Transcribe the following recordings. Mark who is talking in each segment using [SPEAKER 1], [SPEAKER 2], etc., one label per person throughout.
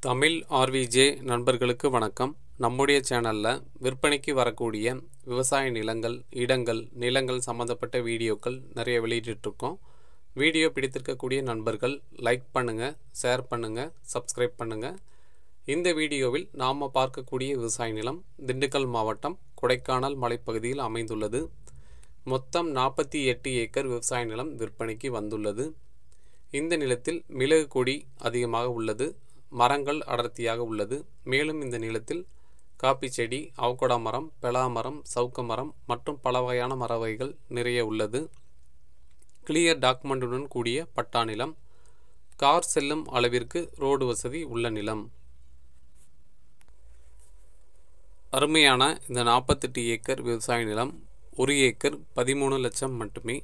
[SPEAKER 1] தமிழ் ஆர்விஜே நண்பர்களுக்கு வணக்கம். நம்முடைய சேனலில் விற்பனைக்கு வரக்கூடிய விவசாய நிலங்கள், இடங்கள், நிலங்கள் சம்மந்தப்பட்ட வீடியோக்கள் நிறைய வெளியிட்டுருக்கோம். வீடியோ பிடித்திருக்கக்கூடிய நண்பர்கள் லைக் பண்ணுங்கள், ஷேர் பண்ணுங்கள், சப்ஸ்கிரைப் பண்ணுங்கள். இந்த வீடியோவில் நாம் பார்க்கக்கூடிய விவசாய நிலம் திண்டுக்கல் மாவட்டம் கொடைக்கானல் மலைப்பகுதியில் அமைந்துள்ளது. மொத்தம் 48 ஏக்கர் விவசாய நிலம் விற்பனைக்கு வந்துள்ளது. இந்த நிலத்தில் மிளகு கொடி அதிகமாக உள்ளது, மரங்கள் அடர்த்தியாக உள்ளது. மேலும் இந்த நிலத்தில் காப்பி செடி, அவகோடா மரம், பெலா மரம், சவுக்க மரம் மற்றும் பல வகையான மர வகைகள் நிறைய உள்ளது. கிளியர் டாக்குமெண்ட்டுடன் கூடிய பட்டா நிலம், கார் செல்லும் அளவிற்கு ரோடு வசதி உள்ள நிலம். அருமையான இந்த 48 ஏக்கர் விவசாய நிலம் 1 ஏக்கர் 13 லட்சம் மட்டுமே.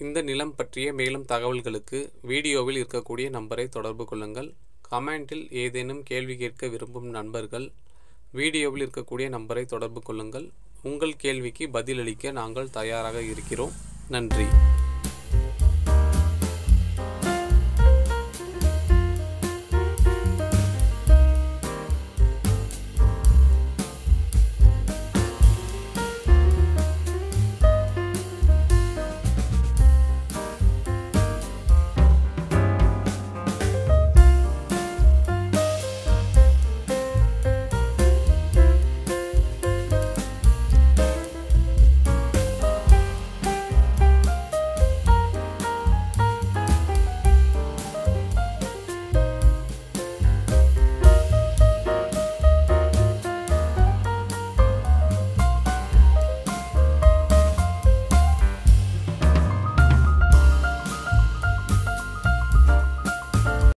[SPEAKER 1] இந்த நிலம் பற்றிய மேலும் தகவல்களுக்கு வீடியோவில் இருக்கக்கூடிய நம்பரை தொடர்பு கொள்ளுங்கள். கமெண்டில் ஏதேனும் கேள்வி கேட்க விரும்பும் நண்பர்கள் வீடியோவில் இருக்கக்கூடிய நம்பரை தொடர்பு கொள்ளுங்கள். உங்கள் கேள்விக்கு பதிலளிக்க நாங்கள் தயாராக இருக்கிறோம். நன்றி.